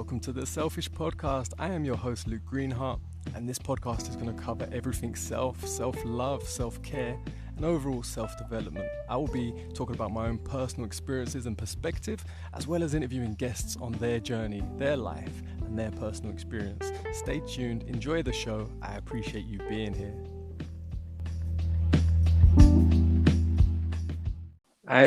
welcome to the Selfish Podcast. I am your host, Luke Greenheart, and this podcast is going to cover everything self-love, self-care, and overall self-development. I will be talking about my own personal experiences and perspective, as well as interviewing guests on their journey, their life, and their personal experience. Stay tuned, enjoy the show. I appreciate you being here.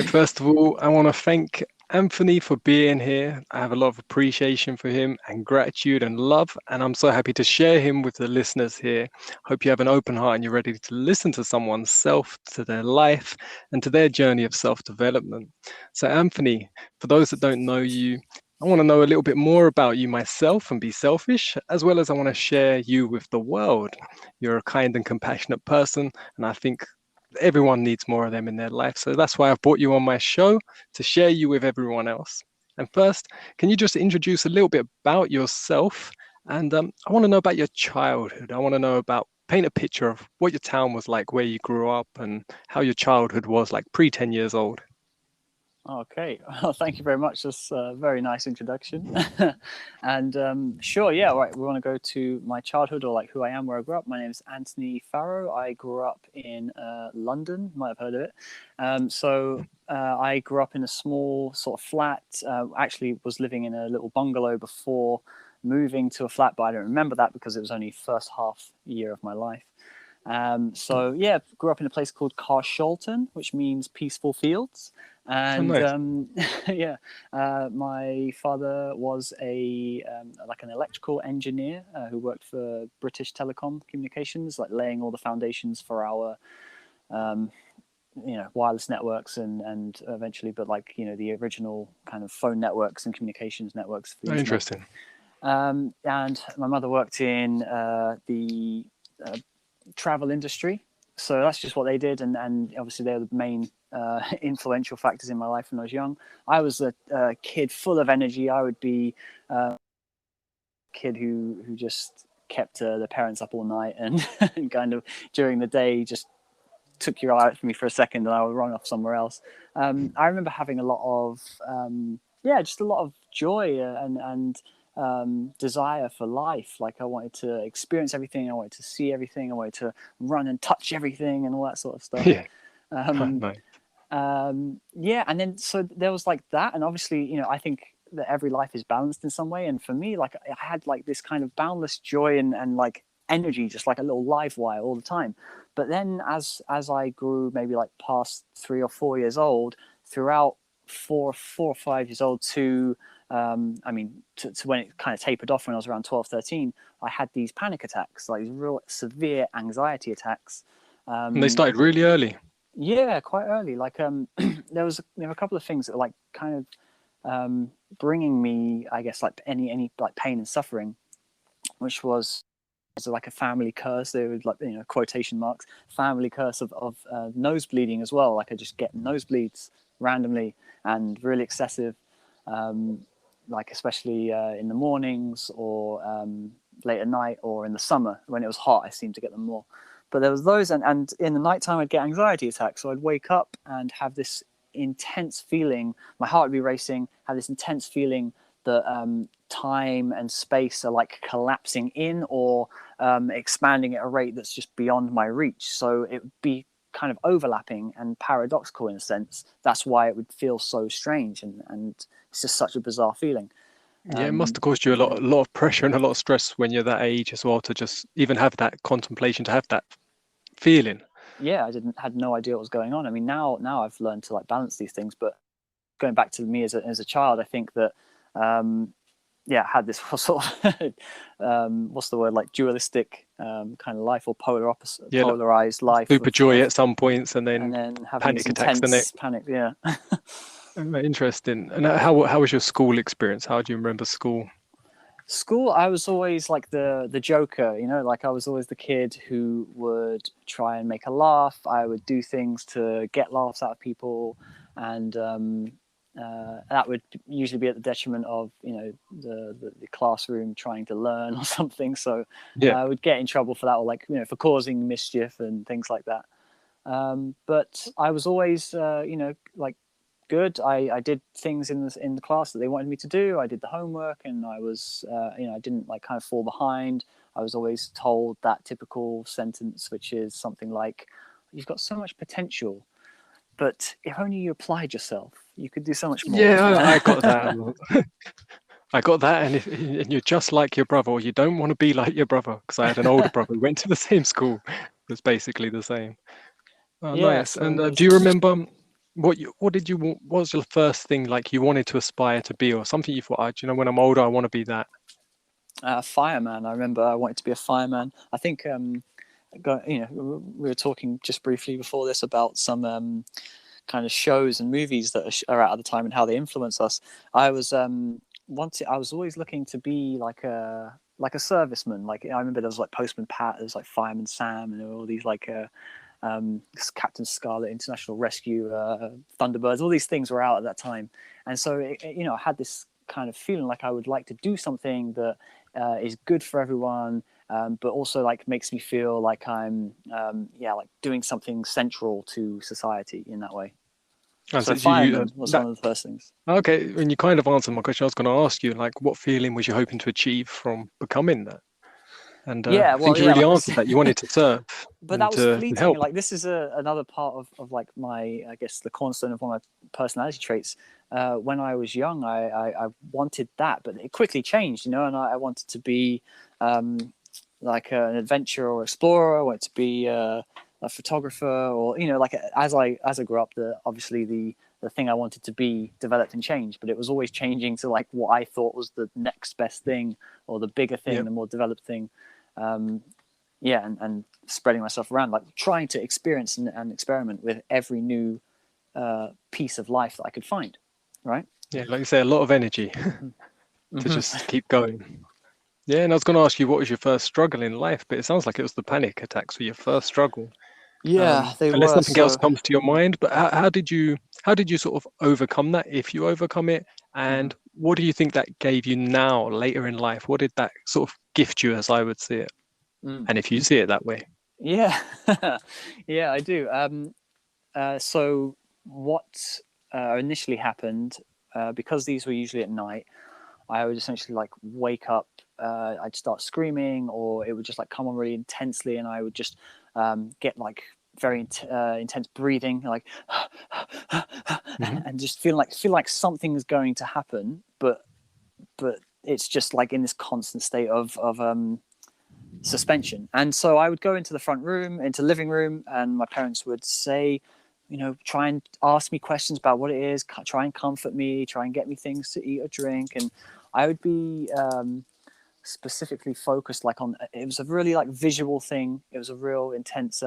First of all, I want to thank Anthony for being here. I have a lot of appreciation for him and gratitude and love, and I'm so happy to share him with the listeners here. Hope you have an open heart and you're ready to listen to someone's self, to their life, and to their journey of self-development. So Anthony, for those that don't know you, I want to know a little bit more about you myself and be selfish, as well as I want to share you with the world. You're a kind and compassionate person, and I think everyone needs more of them in their life. So that's why I've brought you on my show, to share you with everyone else. And first, can you just introduce a little bit about yourself? And I want to know about your childhood. I want to know about, paint a picture of what your town was like, where you grew up, and how your childhood was like pre 10 years old. Okay, well, thank you very much. That's a very nice introduction. And sure, yeah, right. We want to go to my childhood, or like who I am, where I grew up. My name is Anthony Farrow. I grew up in London. You might have heard of it. So I grew up in a small sort of flat. Actually, was living in a little bungalow before moving to a flat, but I don't remember that because it was only first half year of my life. So yeah, grew up in a place called Carshalton, which means peaceful fields. And nice. My father was like an electrical engineer who worked for British Telecom Communications, like laying all the foundations for our wireless networks and eventually, but like, the original kind of phone networks and communications networks for the internet. Interesting. And my mother worked in the travel industry, so that's just what they did, and obviously they're the main influential factors in my life when I was young. I was a kid full of energy. I would be a kid who just kept the parents up all night and, and kind of during the day just took your eye out from me for a second and I would run off somewhere else. I remember having a lot of just a lot of joy and desire for life. Like I wanted to experience everything, I wanted to see everything, I wanted to run and touch everything and all that sort of stuff. Nice. And then so there was like that, and obviously I think that every life is balanced in some way, and for me, like I had like this kind of boundless joy and like energy, just like a little live wire all the time. But then as I grew, maybe like past 3 or 4 years old, throughout 4 or 5 years old to when it kind of tapered off when I was around 12, 13, I had these panic attacks, like real severe anxiety attacks. And they started really early. Yeah, quite early. Like there was a couple of things that were like kind of bringing me, I guess, like any like pain and suffering, which was like a family curse. They would, like, quotation marks, family curse of nose bleeding as well. Like I just get nosebleeds randomly and really excessive, like especially in the mornings or late at night, or in the summer when it was hot, I seemed to get them more. But there was those, and in the nighttime I'd get anxiety attacks. So I'd wake up and have this intense feeling, my heart would be racing, have this intense feeling that time and space are like collapsing in or expanding at a rate that's just beyond my reach. So it would be kind of overlapping and paradoxical in a sense. That's why it would feel so strange, and it's just such a bizarre feeling. Yeah, it must have caused you a lot of pressure and a lot of stress when you're that age as well, to just even have that contemplation, to have that feeling. Yeah, I had no idea what was going on. I mean, now I've learned to like balance these things, but going back to me as a child, I think that I had this sort of what's the word, like dualistic kind of life, or polar opposite, polarized life. Super joy at some points, and then having panic attacks the next. Panic, yeah. Interesting. And how was your school experience? How do you remember school? School, I was always like the joker, like I was always the kid who would try and make a laugh. I would do things to get laughs out of people, and that would usually be at the detriment of the classroom trying to learn or something. So I would get in trouble for that, or like for causing mischief and things like that. But I was always like good. I did things in the class that they wanted me to do. I did the homework, and I was I didn't like kind of fall behind. I was always told that typical sentence, which is something like, "You've got so much potential, but if only you applied yourself, you could do so much more." Yeah, I got that. I got that, and you're just like your brother, or you don't want to be like your brother, because I had an older brother who went to the same school. It was basically the same. Oh, Yeah, nice. so And there's do you remember what was your first thing like you wanted to aspire to be, or something you thought, do you know, when I'm older, I want to be that? fireman. I remember I wanted to be a fireman. I think we were talking just briefly before this about some kind of shows and movies that are out at the time and how they influence us. I was I was always looking to be like a serviceman. Like I remember there was like Postman Pat, there was like Fireman Sam, and there were all these like Captain Scarlet, International Rescue, Thunderbirds. All these things were out at that time, and so I had this kind of feeling like I would like to do something that is good for everyone, but also like makes me feel like I'm like doing something central to society in that way. And So so you fireman was that one of the first things. okay, and you kind of answered my question. I was going to ask you, like, what feeling was you hoping to achieve from becoming that? And Yeah, I well, think you yeah, really like I answered said, that. You wanted to serve but and that was to fleeting. help. Like this is another part of like my, I guess, the cornerstone of one of my personality traits. When I was young, I wanted that, but it quickly changed, and I wanted to be like an adventurer or explorer. I wanted to be a photographer, or like as I grew up, obviously the thing I wanted to be developed and changed, but it was always changing to like what I thought was the next best thing, or the bigger thing, Yep. the more developed thing. And spreading myself around, like trying to experience and experiment with every new piece of life that I could find. Right. Yeah, like you say, a lot of energy to Mm-hmm. just keep going. Yeah, and I was going to ask you, what was your first struggle in life? But it sounds like it was the panic attacks were your first struggle. Yeah, they Unless were. something else So comes to your mind. But how did you sort of overcome that, if you overcome it? mhm. And what do you think that gave you now, later in life? What did that sort of gift you, as I would see it? Mm. And if you see it that way. Yeah, yeah, I do. So what initially happened, because these were usually at night, I would essentially like wake up. I'd start screaming, or it would just like come on really intensely, and I would just get like very intense breathing, like Hmm. and just feel like something's going to happen, but it's just like in this constant state of suspension. And so I would go into the front room, into the living room, and my parents would say, try and ask me questions about what it is, try and comfort me, try and get me things to eat or drink. And I would be specifically focused like on, it was a really like visual thing. It was a real intense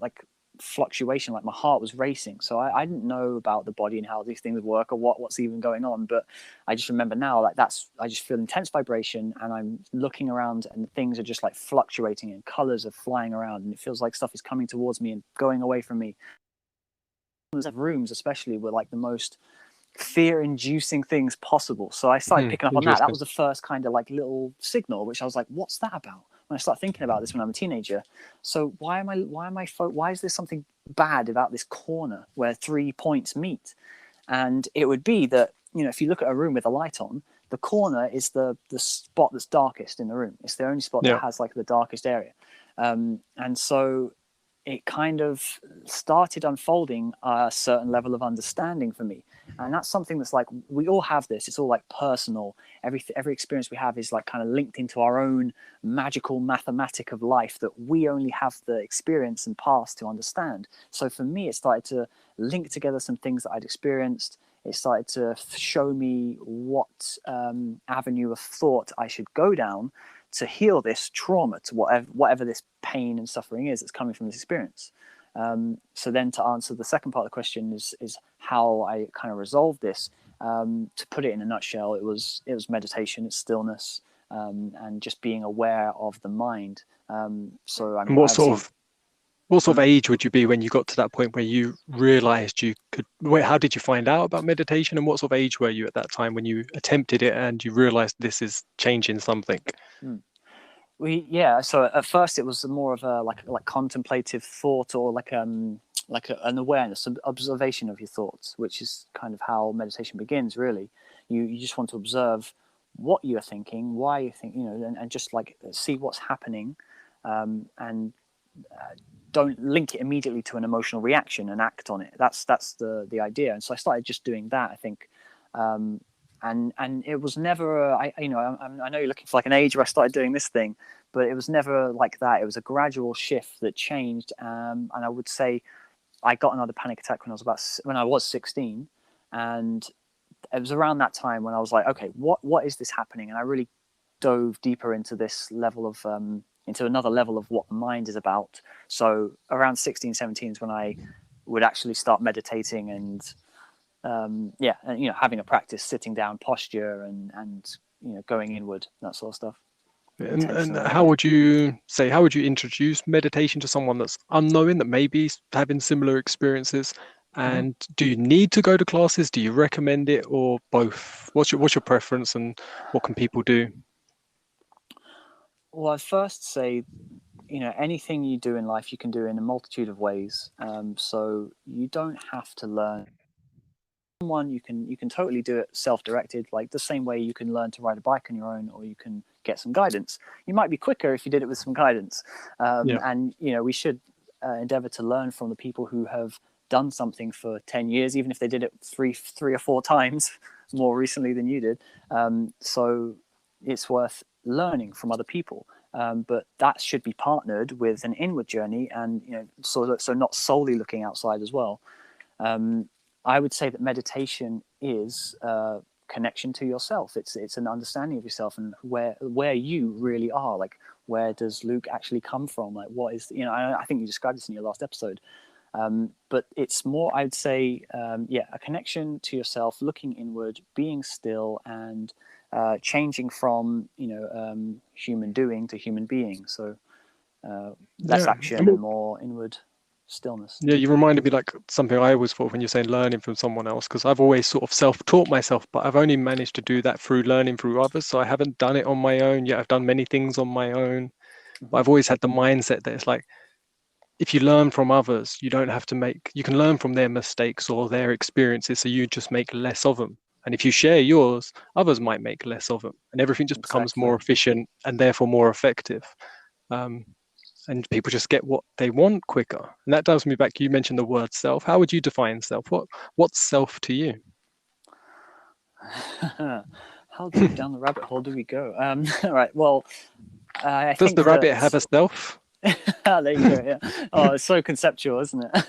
like fluctuation, like my heart was racing. So I didn't know about the body and how these things work, or what's even going on, but I just remember now, like I just feel intense vibration, and I'm looking around and things are just like fluctuating and colors are flying around, and it feels like stuff is coming towards me and going away from me. Rooms especially were like the most fear-inducing things possible. So I started picking up on that. That Interesting. was the first kind of like little signal, which I was like, "What's that about?" When I started thinking about this when I'm a teenager. So why is there something bad about this corner where 3 points meet? And it would be that if you look at a room with a light on, the corner is the spot that's darkest in the room. It's the only spot that Yeah. has like the darkest area, and so it kind of started unfolding a certain level of understanding for me. And that's something that's like, we all have this, it's all like personal. Every experience we have is like kind of linked into our own magical mathematic of life that we only have the experience and past to understand. So for me, it started to link together some things that I'd experienced. It started to show me what avenue of thought I should go down to heal this trauma, to whatever this pain and suffering is that's coming from this experience. So then, to answer the second part of the question, is how I kind of resolved this. To put it in a nutshell, it was meditation, it's stillness, and just being aware of the mind. So I And mean, what I sort obviously. of what sort of age would you be when you got to that point where you realized you could wait? How did you find out about meditation, and what sort of age were you at that time when you attempted it and you realized this is changing something? So at first it was more of a like contemplative thought, or an awareness, an observation of your thoughts, which is kind of how meditation begins. Really, you just want to observe what you're thinking, why you think, and just like see what's happening, and don't link it immediately to an emotional reaction and act on it. That's the idea. And so I started just doing that, I think. And it was never, I know you're looking for like an age where I started doing this thing, but it was never like that. It was a gradual shift that changed. And I would say I got another panic attack when I was 16. And it was around that time when I was like, okay, what is this happening? And I really dove deeper into this level of, into another level of what the mind is about. So around 16, 17 is when I would actually start meditating and, having a practice, sitting down posture and going inward, that sort of stuff. And how would you introduce meditation to someone that's unknowing, that maybe having similar experiences? And do you need to go to classes? Do you recommend it, or both? What's your preference, and what can people do? Well, I'd first say, anything you do in life, you can do in a multitude of ways. So you don't have to learn. You can totally do it self-directed, like the same way you can learn to ride a bike on your own, or you can get some guidance. You might be quicker if you did it with some guidance. And we should endeavor to learn from the people who have done something for 10 years, even if they did it three or four times more recently than you did. So it's worth learning from other people. But that should be partnered with an inward journey, and so not solely looking outside as well. I would say that meditation is connection to yourself. It's an understanding of yourself and where you really are. Like, where does Luke actually come from? Like, what is, I think you described this in your last episode. But it's more, I'd say, a connection to yourself, looking inward, being still, and changing from human doing to human being. So less action and more inward stillness. Yeah, you reminded me like something I always thought when you're saying learning from someone else, because I've always sort of self-taught myself, but I've only managed to do that through learning through others. So I haven't done it on my own yet. I've done many things on my own, but I've always had the mindset that it's like, if you learn from others, you don't have to you can learn from their mistakes or their experiences, so you just make less of them. And if you share yours, others might make less of them, and everything just becomes more efficient and therefore more effective. And people just get what they want quicker. And that does me back. You mentioned the word self. How would you define self? What's self to you? How deep down the rabbit hole do we go? All right. Well, I does think the rabbit have a self? There you go. Yeah. Oh, it's so conceptual, isn't it?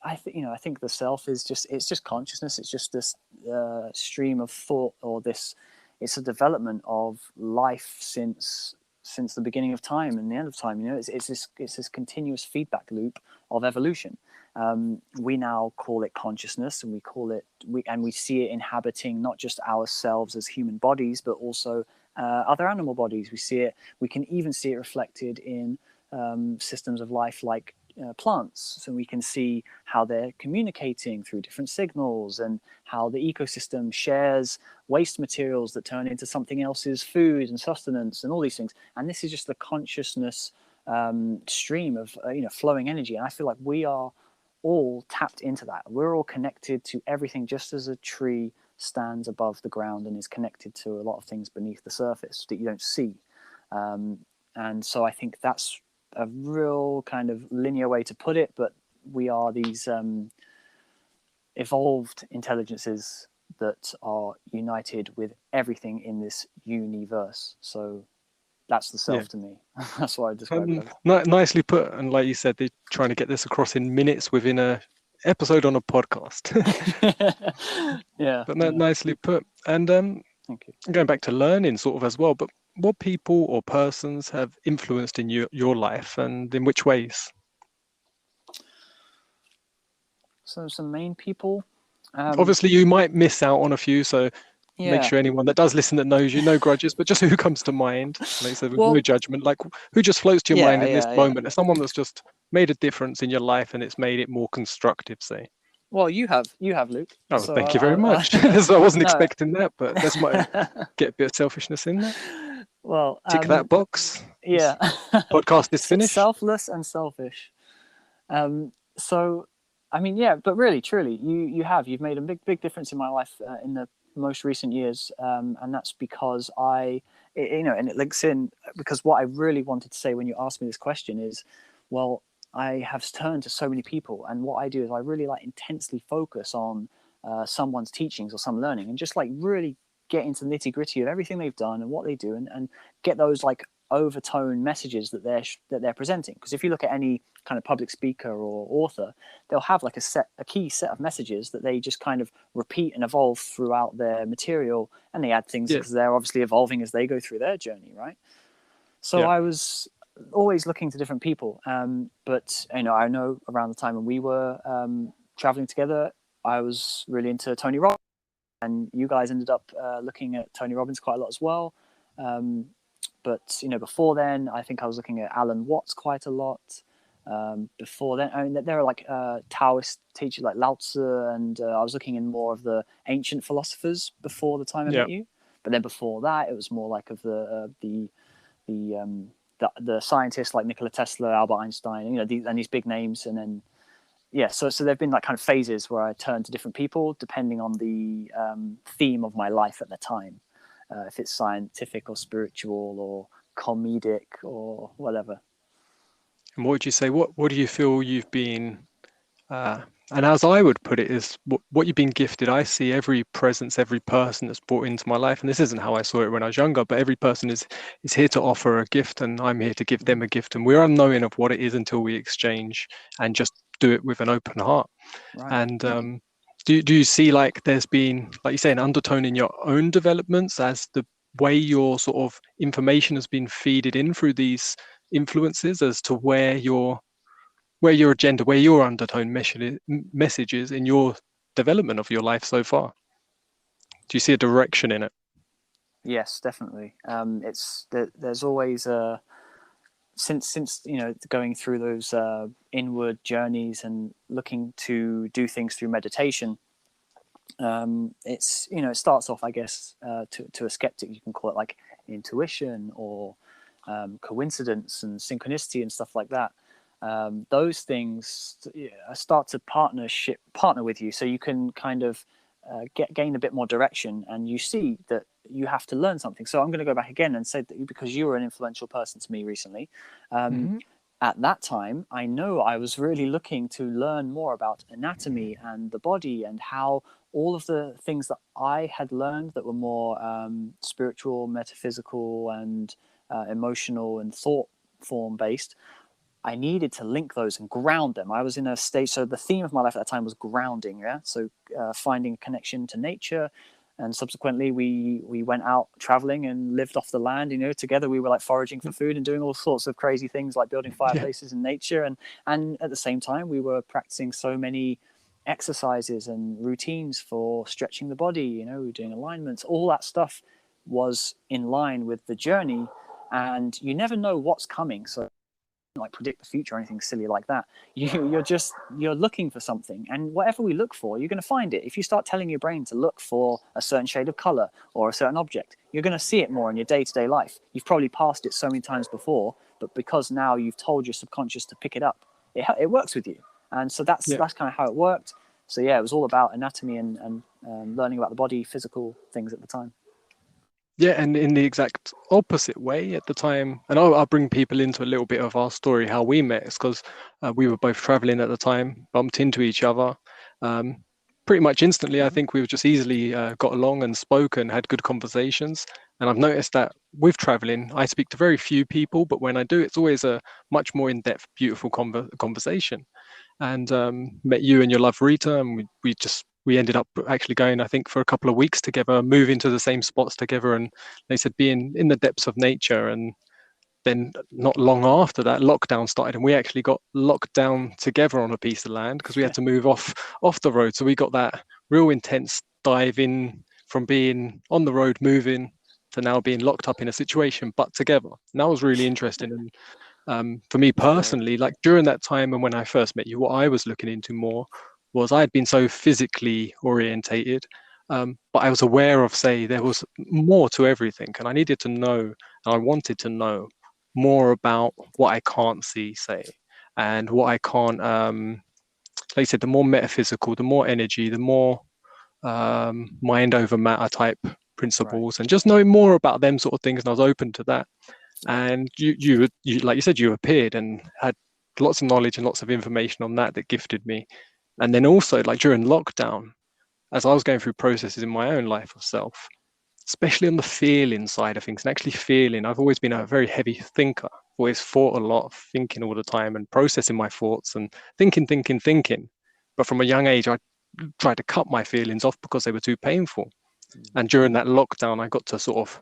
I think the self is just consciousness. It's just this stream of thought, or it's a development of life since the beginning of time and the end of time. It's this continuous feedback loop of evolution. We now call it consciousness, and we see it inhabiting not just ourselves as human bodies, but also other animal bodies. We can even see it reflected in systems of life like plants. So we can see how they're communicating through different signals, and how the ecosystem shares waste materials that turn into something else's food and sustenance and all these things. And this is just the consciousness stream of flowing energy. And I feel like we are all tapped into that. We're all connected to everything, just as a tree stands above the ground and is connected to a lot of things beneath the surface that you don't see. And so I think that's a real kind of linear way to put it, but we are these evolved intelligences that are united with everything in this universe. So that's the self to me. That's what I describe it as. Nicely put. And like you said, they're trying to get this across in minutes within a episode on a podcast. But nicely put. And thank you. Going back to learning sort of as well, but what people or persons have influenced in your life, and in which ways? So some main people. Obviously, you might miss out on a few, so make sure anyone that does listen that knows you, no grudges, but just who comes to mind, like I said, with no judgment, like who just floats to your mind in this moment. Someone that's just made a difference in your life and it's made it more constructive, say. Well, you have, Luke. Oh, so thank you very much. So I wasn't expecting that, but that's might get a bit of selfishness in there. Well, Tick that box. yeah. Podcast is finished. Selfless and selfish. So, I mean, yeah, but really, truly, you've made a big difference in my life in the most recent years, and that's because and it links in because what I really wanted to say when you asked me this question is, well, I have turned to so many people, and what I do is I really like intensely focus on someone's teachings or some learning, and just like really get into the nitty gritty of everything they've done and what they do, and get those like overtone messages that they're presenting. Because if you look at any kind of public speaker or author, they'll have like a key set of messages that they just kind of repeat and evolve throughout their material, and they add things Yeah, because they're obviously evolving as they go through their journey, right? So yeah, I was always looking to different people, but I know around the time when we were traveling together, I was really into Tony Robbins, and you guys ended up looking at Tony Robbins quite a lot as well. Um, but before then, I think I was looking at Alan Watts quite a lot. Before then, I mean, there are like Taoist teachers like Lao Tzu, and I was looking in more of the ancient philosophers before the time I yeah. met you. But then before that, it was more like of the scientists like Nikola Tesla, Albert Einstein, these big names, and then yeah, so there've been like kind of phases where I turn to different people depending on the theme of my life at the time, if it's scientific or spiritual or comedic or whatever. And what would you say? What do you feel you've been? And as I would put it, is what you've been gifted. I see every presence, every person that's brought into my life, and this isn't how I saw it when I was younger. But every person is here to offer a gift, and I'm here to give them a gift. And we're unknowing of what it is until we exchange and just do it with an open heart. Right. And do you see like there's been, like you say, an undertone in your own developments as the way your sort of information has been feeded in through these influences as to where your agenda, where your undertone message is in your development of your life so far? Do you see a direction in it? Yes, definitely. There's always since going through those inward journeys and looking to do things through meditation. It starts off, I guess, to a skeptic, you can call it like intuition or coincidence and synchronicity and stuff like that. Those things start to partner with you, so you can kind of gain a bit more direction, and you see that you have to learn something. So I'm going to go back again and say that because you were an influential person to me recently. Um, Mm-hmm. at that time, I know I was really looking to learn more about anatomy and the body and how all of the things that I had learned that were more spiritual, metaphysical, and emotional and thought form based. I needed to link those and ground them. I was in a stage, so the theme of my life at that time was grounding, yeah? So finding a connection to nature, and subsequently we went out traveling and lived off the land, together. We were like foraging for food and doing all sorts of crazy things like building Yeah, fireplaces in nature, and at the same time we were practicing so many exercises and routines for stretching the body, we were doing alignments. All that stuff was in line with the journey, and you never know what's coming. So like predict the future or anything silly like that. You're looking for something, and whatever we look for, you're going to find it. If you start telling your brain to look for a certain shade of color or a certain object, you're going to see it more in your day-to-day life. You've probably passed it so many times before, but because now you've told your subconscious to pick it up, it works with you. And so that's yeah. kind of how it worked. So yeah, it was all about anatomy and learning about the body, physical things at the time. Yeah, and in the exact opposite way at the time, and I'll bring people into a little bit of our story, how we met. It's because we were both traveling at the time, bumped into each other. Um, Pretty much instantly, I think we were just easily got along and spoke and had good conversations. And I've noticed that with traveling, I speak to very few people, but when I do, it's always a much more in-depth, beautiful conversation. And met you and your love Rita, and we ended up actually going, I think, for a couple of weeks together, moving to the same spots together. And they said being in the depths of nature. And then not long after that, lockdown started, and we actually got locked down together on a piece of land because we had to move off the road. So we got that real intense dive in from being on the road moving to now being locked up in a situation but together. And that was really interesting. And for me It's great. personally, like during that time and when I first met you, what I was looking into more was I had been so physically orientated. But I was aware of, say, there was more to everything, and I needed to know, and I wanted to know more about what I can't see, say, and what I can't. Like you said, the more metaphysical, the more energy, the more mind over matter type Right. principles, and just knowing more about them sort of things. And I was open to that. Yeah. And you like you said, you appeared and had lots of knowledge and lots of information on that that gifted me. And then also, like during lockdown, as I was going through processes in my own life of self, especially on the feeling side of things, and actually feeling, I've always been a very heavy thinker. I've always thought a lot, thinking all the time and processing my thoughts and thinking. But from a young age, I tried to cut my feelings off because they were too painful. Mm. And during that lockdown, I got to sort of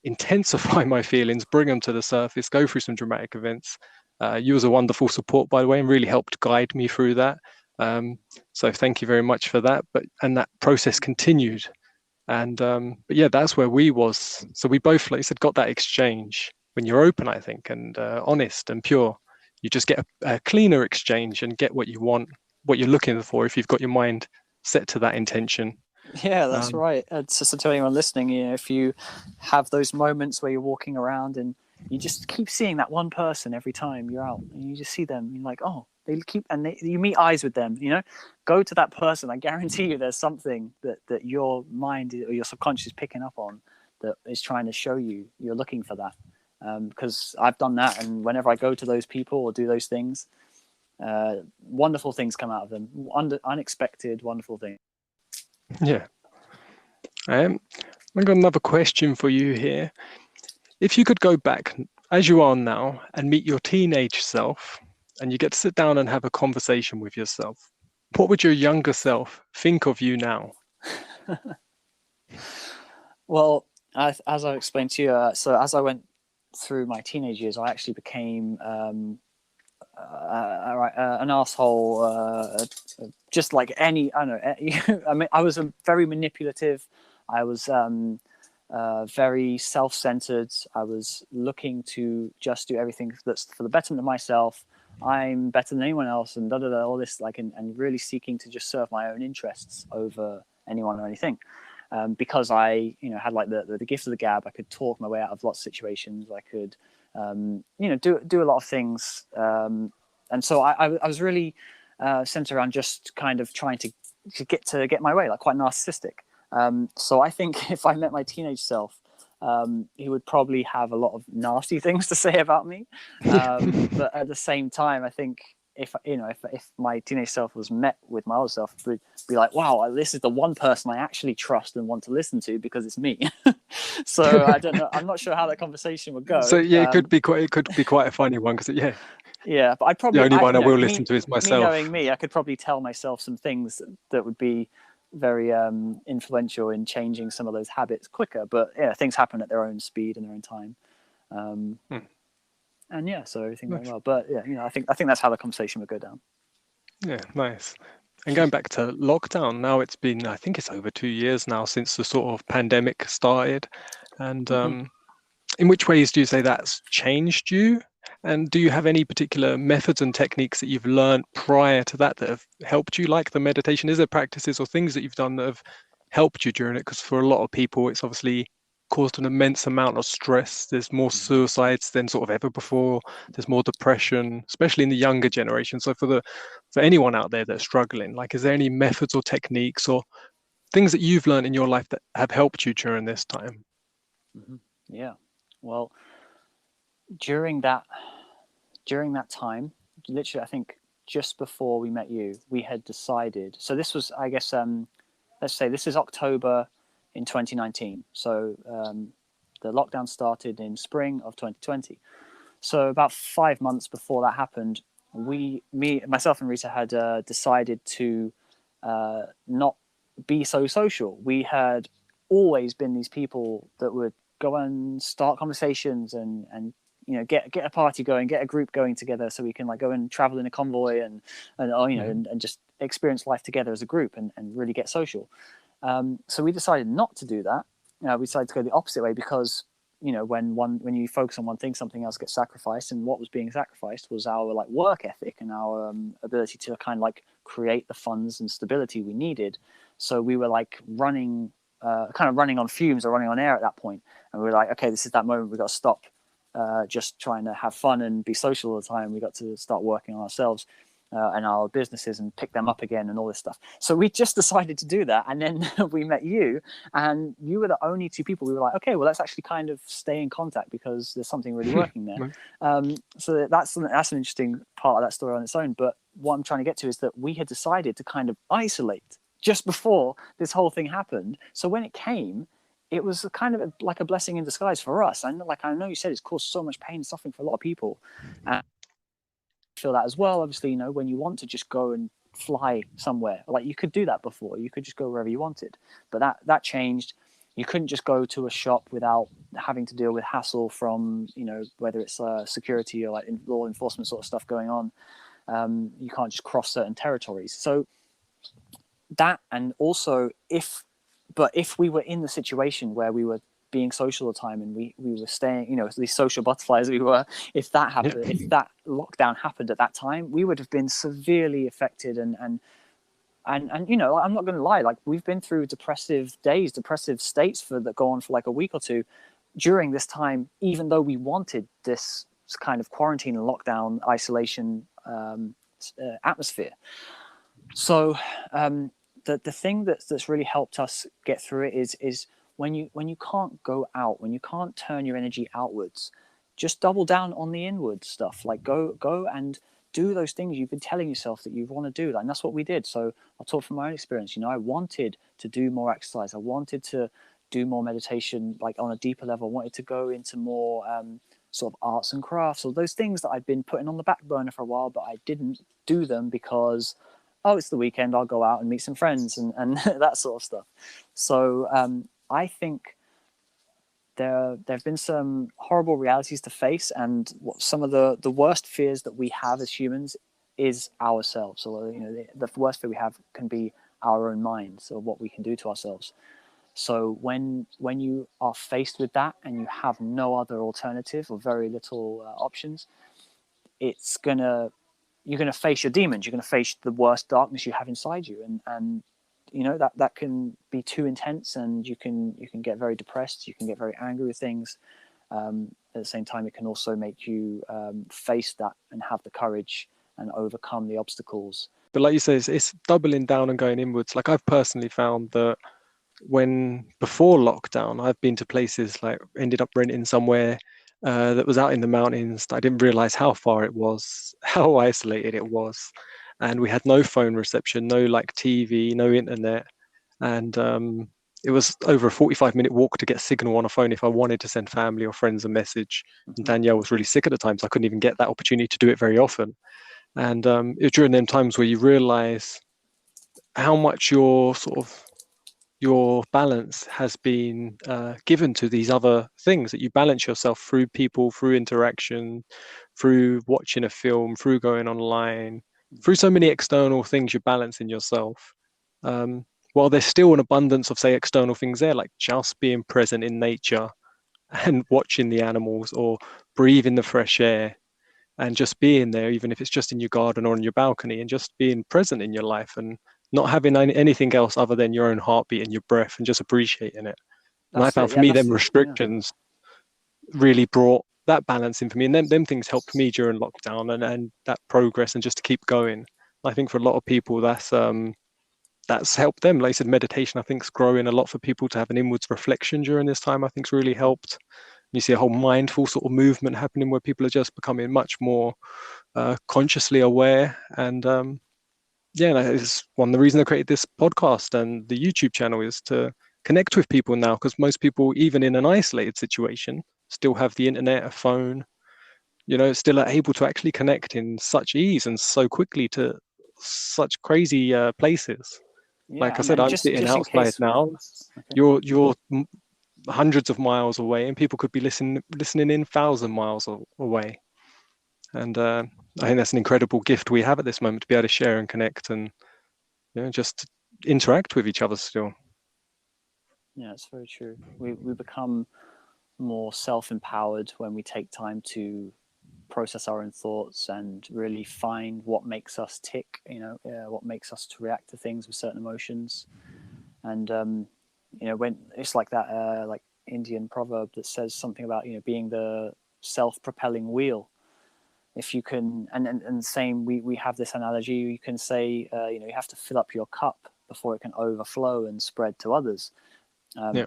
intensify my feelings, bring them to the surface, go through some dramatic events. You was a wonderful support, by the way, and really helped guide me through that. So thank you very much for that. And that process continued. And but yeah, that's where we was. So we both, like I said, got that exchange. When you're open, I think, and honest and pure, you just get a cleaner exchange and get what you want, what you're looking for, if you've got your mind set to that intention. Yeah, that's Um, right. Just to tell anyone listening, if you have those moments where you're walking around and you just keep seeing that one person every time you're out, and you just see them, you're like, oh, they keep, and you meet eyes with them. Go to that person. I guarantee you, there's something that your mind or your subconscious is picking up on that is trying to show you. You're looking for that, because I've done that, and whenever I go to those people or do those things, wonderful things come out of them. Unexpected, wonderful things. yeah. I've got another question for you here. If you could go back as you are now and meet your teenage self, and you get to sit down and have a conversation with yourself, what would your younger self think of you now? Well, as I explained to you, so as I went through my teenage years, I actually became an asshole, just like any. I don't know. I mean, I was very manipulative. I was very self-centered. I was looking to just do everything that's for the betterment of myself. I'm better than anyone else, and all this, like, and really seeking to just serve my own interests over anyone or anything. Because I, had like the gift of the gab. I could talk my way out of lots of situations. I could, do a lot of things. And so I was really centered around just kind of trying to get my way, like quite narcissistic. So I think if I met my teenage self, he would probably have a lot of nasty things to say about me. But at the same time, I think if my teenage self was met with my old self, it would be like, wow, this is the one person I actually trust and want to listen to because it's me. So I don't know. I'm not sure how that conversation would So go. yeah, it could be quite a funny one because yeah, Yeah, but I'd the probably, only one I will listen me to is knowing myself. me, I could probably tell myself some things that would be very influential in changing some of those habits quicker. But yeah, things happen at their own speed and their own time. Um, Hmm, and yeah, so everything went nice. well. But yeah, I think that's how the conversation would go down. Yeah, nice. And going back to lockdown, now it's been, I think it's over 2 years now since the sort of pandemic started. And Hmm. in which ways do you say that's changed you? And do you have any particular methods and techniques that you've learned prior to that that have helped you, like the meditation? Is there practices or things that you've done that have helped you during it? Because for a lot of people, it's obviously caused an immense amount of stress. There's more suicides than sort of ever before. There's more depression, especially in the younger generation. So for anyone out there that's struggling, like, is there any methods or techniques or things that you've learned in your life that have helped you during this time? Hmm. Yeah. Well, during that time, literally, I think just before we met you, we had decided. So this was, I guess, let's say this is October in 2019. So the lockdown started in spring of 2020. So about 5 months before that happened, myself and Rita had decided to not be so social. We had always been these people that would go and start conversations and get a party going, get a group going together, so we can like go and travel in a convoy and just experience life together as a group and really get social. So we decided not to do that. We decided to go the opposite way because when you focus on one thing, something else gets sacrificed, and what was being sacrificed was our like work ethic and our ability to kind of like create the funds and stability we needed. So we were like running on fumes or running on air at that point, and we were like, okay, this is that moment we got to stop just trying to have fun and be social all the time. We got to start working on ourselves and our businesses and pick them up again and all this stuff. So we just decided to do that. And then we met you, and you were the only two people. We were like, okay, well, let's actually kind of stay in contact because there's something really working there. So that's an interesting part of that story on its own. But what I'm trying to get to is that we had decided to kind of isolate just before this whole thing happened. So when it came, it was kind of like a blessing in disguise for us. And like I know you said, it's caused so much pain and suffering for a lot of people. And feel that as well. Obviously, when you want to just go and fly somewhere, like you could do that before. You could just go wherever you wanted, but that changed. You couldn't just go to a shop without having to deal with hassle from whether it's security or like law enforcement sort of stuff going on. You can't just cross certain territories. So that, and also if we were in the situation where we were being social all the time and we were staying, these social butterflies we were, if that happened, if that lockdown happened at that time, we would have been severely affected. And I'm not going to lie, like we've been through depressive states that go on for like a week or two during this time, even though we wanted this kind of quarantine and lockdown isolation atmosphere. So the thing that's really helped us get through it is when you can't go out, when you can't turn your energy outwards, just double down on the inward stuff. Like go and do those things you've been telling yourself that you want to do. And that's what we did. So I'll talk from my own experience. I wanted to do more exercise. I wanted to do more meditation, like on a deeper level. I wanted to go into more sort of arts and crafts, or those things that I'd been putting on the back burner for a while, but I didn't do them because, oh, it's the weekend, I'll go out and meet some friends and that sort of stuff. So I think there have been some horrible realities to face, and some of the worst fears that we have as humans is ourselves. Or the worst fear we have can be our own minds, or what we can do to ourselves. So when you are faced with that and you have no other alternative or very little options, you're gonna face your demons. You're gonna face the worst darkness you have inside you, and that can be too intense, and you can get very depressed. You can get very angry with things. At the same time, it can also make you face that and have the courage and overcome the obstacles. But like you say, it's doubling down and going inwards. Like I've personally found that before lockdown, I've been to places, like ended up renting somewhere that was out in the mountains. I didn't realize how far it was, how isolated it was. And we had no phone reception, no like TV, no internet. And it was over a 45-minute walk to get signal on a phone if I wanted to send family or friends a message. And Danielle was really sick at the time, so I couldn't even get that opportunity to do it very often. And it was during them times where you realize how much your balance has been given to these other things, that you balance yourself through people, through interaction, through watching a film, through going online, through so many external things. You're balancing yourself. While there's still an abundance of, say, external things there, like just being present in nature and watching the animals, or breathing the fresh air and just being there, even if it's just in your garden or on your balcony, and just being present in your life and not having anything else other than your own heartbeat and your breath, and just appreciating it. And I found for me, them restrictions really brought that balance in for me, and them things helped me during lockdown, and that progress, and just to keep going. I think for a lot of people, that's helped them. Like I said, meditation, I think, is growing a lot for people to have an inwards reflection during this time. I think it's really helped. You see a whole mindful sort of movement happening where people are just becoming much more consciously aware. And it's one of the reasons I created this podcast and the YouTube channel, is to connect with people now, because most people, even in an isolated situation, still have the internet, a phone, still are able to actually connect in such ease and so quickly to such crazy places. Like I said, I'm sitting outside now. Okay. You're hundreds of miles away, and people could be listening in 1,000 miles away. And I think that's an incredible gift we have at this moment, to be able to share and connect, and just interact with each other still. Yeah, it's very true. We become more self-empowered when we take time to process our own thoughts and really find what makes us tick, what makes us to react to things with certain emotions. And when it's like that like Indian proverb that says something about being the self-propelling wheel. If you can, and same, we have this analogy. You can say you have to fill up your cup before it can overflow and spread to others. Yeah.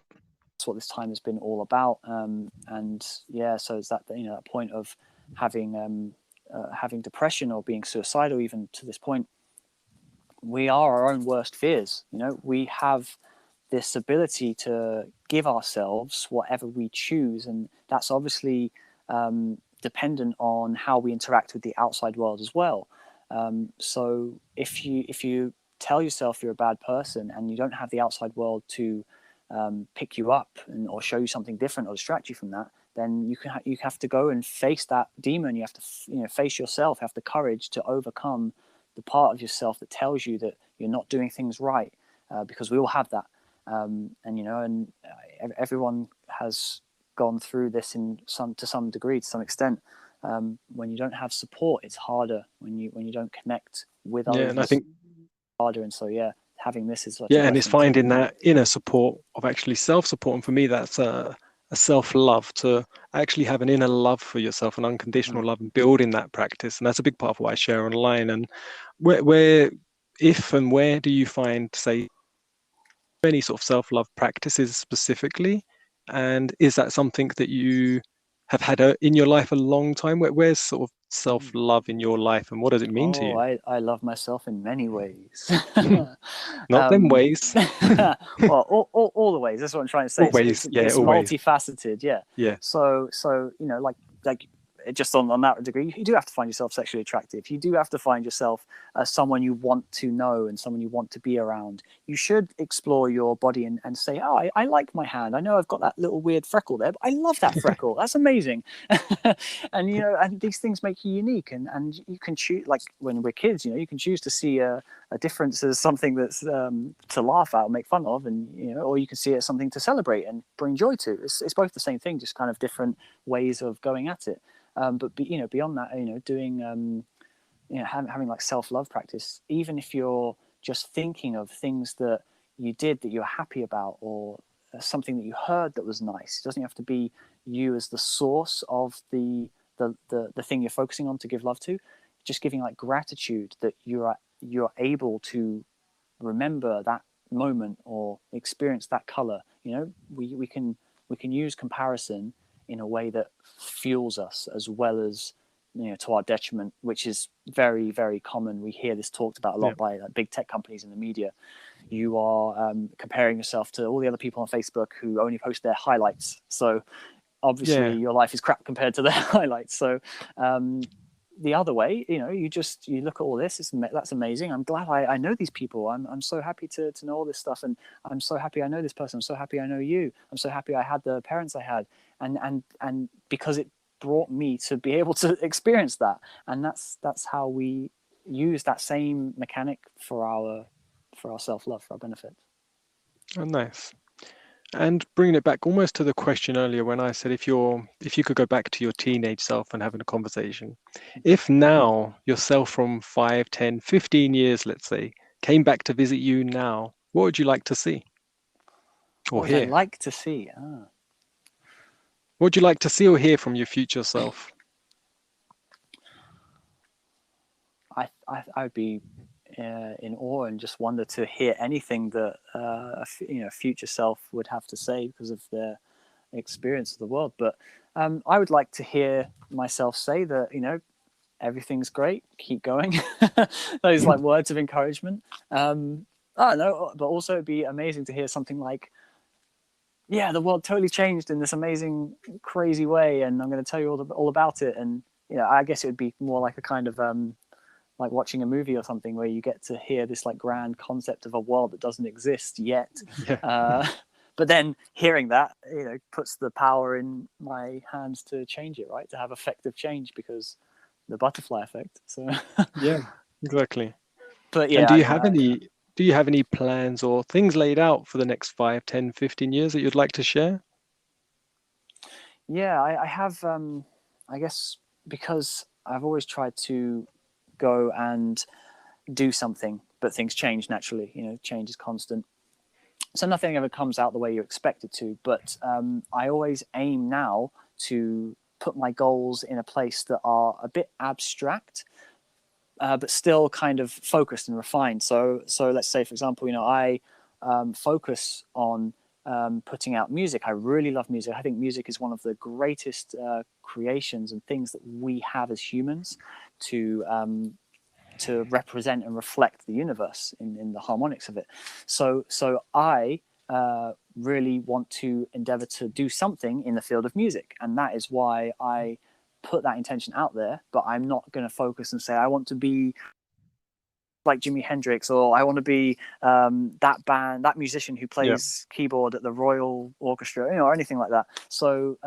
That's what this time has been all about. And yeah, so it's that that point of having depression or being suicidal, even to this point, we are our own worst fears. We have this ability to give ourselves whatever we choose, and that's obviously dependent on how we interact with the outside world as well. So if you tell yourself you're a bad person and you don't have the outside world to pick you up or show you something different or distract you from that, then you have to go and face that demon. You have to face yourself, have the courage to overcome the part of yourself that tells you that you're not doing things right, because we all have that. And everyone has gone through this to some degree, to some extent. When you don't have support, it's harder. When you don't connect with others, And I think, it's harder. And so, having this is such a and it's blessing. finding that inner support of actually self-support. And for me, that's a self-love, to actually have an inner love for yourself, an unconditional love, and building that practice. And that's a big part of what I share online. And where do you find, say, any sort of self-love practices specifically? And is that something that you have had in your life a long time? Where's sort of self-love in your life, and what does it mean to you? I love myself in many ways. Not them ways. Well, all the ways. That's what I'm trying to say. Always, It's always. multifaceted. Yeah. Yeah. So like just on that degree, you do have to find yourself sexually attractive. You do have to find yourself someone you want to know and someone you want to be around. You should explore your body and say, oh, I like my hand. I know I've got that little weird freckle there, but I love that freckle. That's amazing. And and these things make you unique. And you can choose, like when we're kids, you can choose to see a difference as something that's to laugh at or make fun of, and or you can see it as something to celebrate and bring joy to. It's both the same thing, just kind of different ways of going at it. But beyond that, doing having like self-love practice, even if you're just thinking of things that you did that you're happy about, or something that you heard that was nice. It doesn't have to be you as the source of the thing you're focusing on to give love to. Just giving like gratitude that you're able to remember that moment or experience that color. We can use comparison in a way that fuels us, as well as to our detriment, which is very, very common. We hear this talked about a lot by big tech companies in the media. You are comparing yourself to all the other people on Facebook who only post their highlights. So obviously your life is crap compared to their highlights. So the other way, you look at all this. That's amazing. I'm glad I know these people. I'm so happy to know all this stuff, and I'm so happy I know this person. I'm so happy I know you. I'm so happy I had the parents I had, and because it brought me to be able to experience that. And that's how we use that same mechanic for our self-love, for our benefit. Oh, nice. And bringing it back almost to the question earlier when I said if you could go back to your teenage self and having a conversation, if now yourself from 5, 10, 15 years, let's say, came back to visit you now, what would you like to see or hear? What would I like to see? What would you like to see or hear from your future self? I'd be in awe and just wonder to hear anything that a future self would have to say because of their experience of the world. But I would like to hear myself say that everything's great, keep going. Those like words of encouragement. I don't know, but also it'd be amazing to hear something like, yeah, the world totally changed in this amazing, crazy way, and I'm going to tell you all about it. And I guess it would be more like a kind of like watching a movie or something where you get to hear this like grand concept of a world that doesn't exist yet. But then hearing that, puts the power in my hands to change it, right? To have effective change, because the butterfly effect. So yeah, exactly. But yeah, and do you have any plans or things laid out for the next 5, 10, 15 years that you'd like to share? Yeah, I have. I guess because I've always tried to go and do something, but things change naturally. You know, change is constant. So nothing ever comes out the way you expect it to. But I always aim now to put my goals in a place that are a bit abstract, but still kind of focused and refined. So let's say, for example, you know, I focus on putting out music. I really love music. I think music is one of the greatest creations and things that we have as humans to represent and reflect the universe in the harmonics of it. So I really want to endeavor to do something in the field of music, and that is why I put that intention out there. But I'm not going to focus and say I want to be like Jimi Hendrix, or I want to be that musician who Yeah. plays keyboard at the Royal Orchestra, you know, or anything like that. So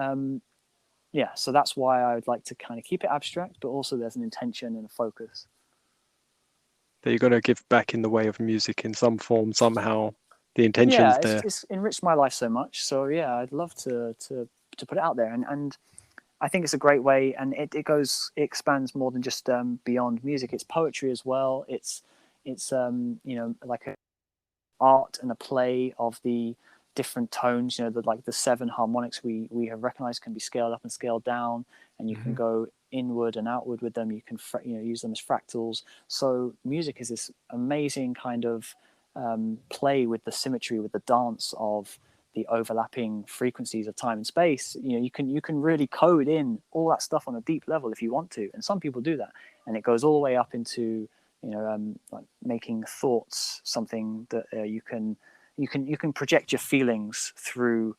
yeah, so that's why I would like to kind of keep it abstract, but also there's an intention and a focus. That you're going to give back in the way of music in some form, somehow. The intention's Yeah, there. it's enriched my life so much. So yeah, I'd love to put it out there, and I think it's a great way, and it expands more than just beyond music. It's poetry as well. It's you know, like a art and a play of the different tones. You know, like the seven harmonics we have recognized can be scaled up and scaled down, and you can Hmm. go inward and outward with them. You can you know, use them as fractals. So music is this amazing kind of play with the symmetry, with the dance of the overlapping frequencies of time and space. You know, you can really code in all that stuff on a deep level if you want to, and some people do that, and it goes all the way up into, you know, like making thoughts something that you can project your feelings through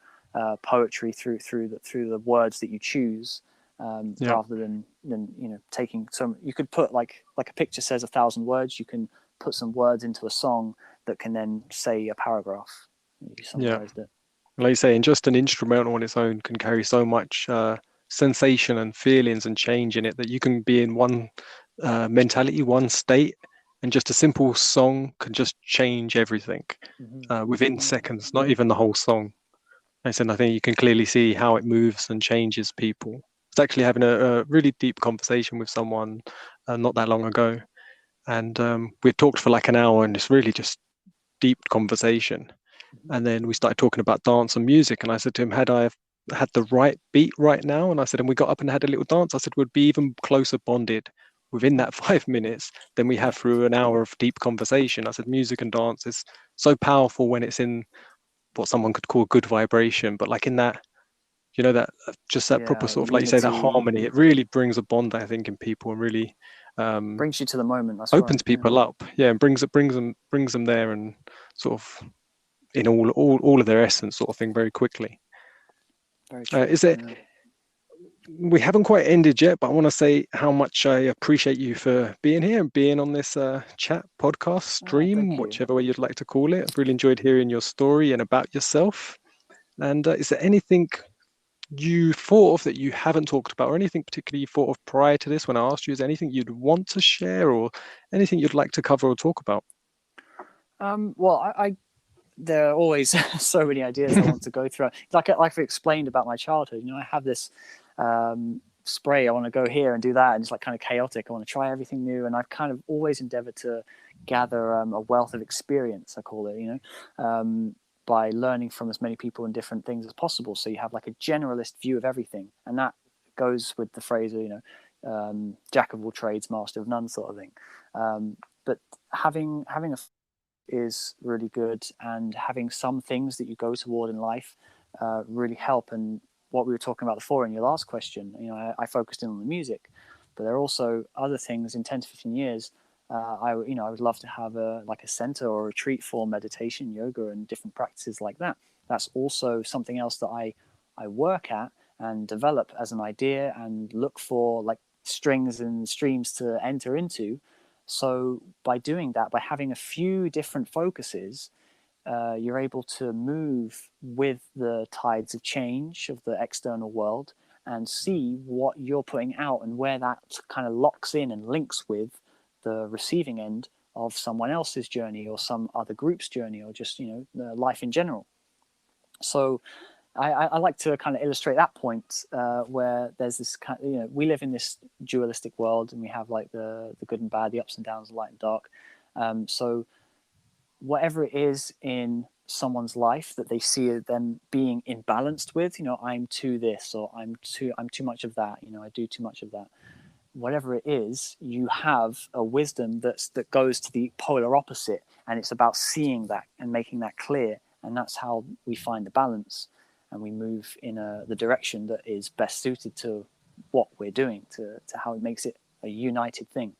poetry, through the words that you choose, Yeah. rather than you know, taking some. You could put like a picture says 1,000 words. You can put some words into a song that can then say a paragraph. You Yeah. summarized it. Like you say, and just an instrumental on its own can carry so much sensation and feelings and change in it that you can be in one mentality, one state, and just a simple song can just change everything Mm-hmm. within seconds, not even the whole song. I said, I think you can clearly see how it moves and changes people. I was actually having a really deep conversation with someone not that long ago, and we talked for like an hour, and it's really just deep conversation. And then we started talking about dance and music. And I said to him, had I had the right beat right now, and I said, and we got up and had a little dance, I said, we'd be even closer bonded within that 5 minutes than we have through an hour of deep conversation. I said, music and dance is so powerful when it's in what someone could call good vibration, but like in that, you know, that just that proper Yeah, sort of, like you say, that unity harmony, it really brings a bond, I think, in people and really um, brings you to the moment. That's right. opens Yeah, people up. Yeah, and brings them there and sort of in all of their essence sort of thing very quickly. very true. Is it Yeah. we haven't quite ended yet, but I want to say how much I appreciate you for being here and being on this chat podcast Oh, stream, thank you. whichever way you'd like to call it. I've really enjoyed hearing your story and about yourself. And is there anything you thought of that you haven't talked about, or anything particularly you thought of prior to this when I asked you? Is there anything you'd want to share, or anything you'd like to cover or talk about? Well, I there are always so many ideas I want to go through. Like I've explained about my childhood. You know, I have this spray. I want to go here and do that, and it's like kind of chaotic. I want to try everything new, and I've kind of always endeavored to gather a wealth of experience. I call it, you know, by learning from as many people and different things as possible. So you have like a generalist view of everything, and that goes with the phrase, you know, jack of all trades, master of none, sort of thing. But having a is really good, and having some things that you go toward in life really help. And what we were talking about before in your last question, you know, I focused in on the music, but there are also other things in 10 to 15 years. I would love to have a like a center or a retreat for meditation, yoga, and different practices like that. That's also something else that I work at and develop as an idea and look for like strings and streams to enter into. So by doing that, by having a few different focuses, you're able to move with the tides of change of the external world and see what you're putting out and where that kind of locks in and links with the receiving end of someone else's journey or some other group's journey or just, you know, life in general. So I like to kind of illustrate that point where there's this kind of, we live in this dualistic world, and we have like the good and bad, the ups and downs, the light and dark. So whatever it is in someone's life that they see them being imbalanced with, I'm too this, or I'm too much of that, I do too much of that. Whatever it is, you have a wisdom that goes to the polar opposite, and it's about seeing that and making that clear, and that's how we find the balance, and we move in the direction that is best suited to what we're doing, to how it makes it a united thing.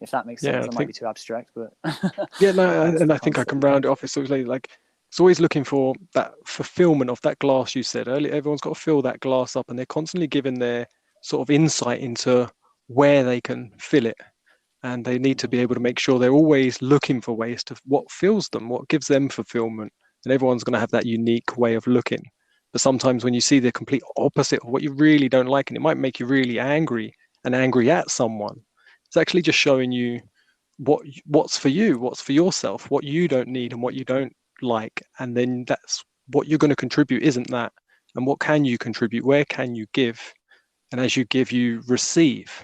If that makes sense, Yeah, I that might think be too abstract, but yeah, no, that's and the I think I concept. can round it off. It's sort of like it's always looking for that fulfillment of that glass you said earlier. Everyone's got to fill that glass up, and they're constantly giving their sort of insight into where they can fill it. And they need to be able to make sure they're always looking for ways to what fills them, what gives them fulfillment. And everyone's going to have that unique way of looking. But sometimes when you see the complete opposite of what you really don't like, and it might make you really angry and angry at someone, it's actually just showing you what's for you, what's for yourself, what you don't need and what you don't like. And then that's what you're going to contribute, isn't that? And what can you contribute? Where can you give? And as you give, you receive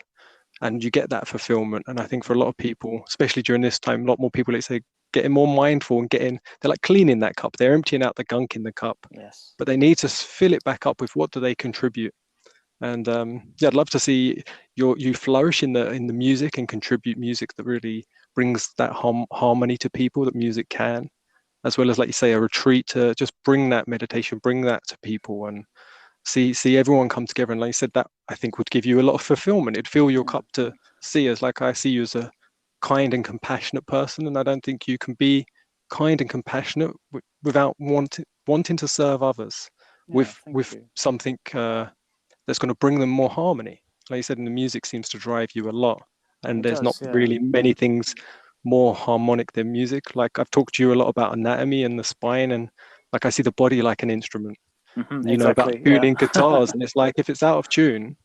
and you get that fulfillment. And I think for a lot of people, especially during this time, a lot more people, let's say, getting more mindful and they're like cleaning that cup. They're emptying out the gunk in the cup, Yes. but they need to fill it back up with what do they contribute. And yeah, I'd love to see you flourish in the music and contribute music that really brings that harmony to people that music can, as well as, like you say, a retreat to just bring that meditation, bring that to people, and see everyone come together. And like you said, that I think would give you a lot of fulfillment. It'd fill your Yeah. cup to see us. Like I see you as a kind and compassionate person, and I don't think you can be kind and compassionate without wanting to serve others Yeah. Thank with you. something that's going to bring them more harmony. Like you said, and the music seems to drive you a lot, and It there's not does. Yeah. really many things more harmonic than music. Like I've talked to you a lot about anatomy and the spine, and like I see the body like an instrument. Mm-hmm, And you know about exactly. Yeah. tuning guitars, and it's like if it's out of tune,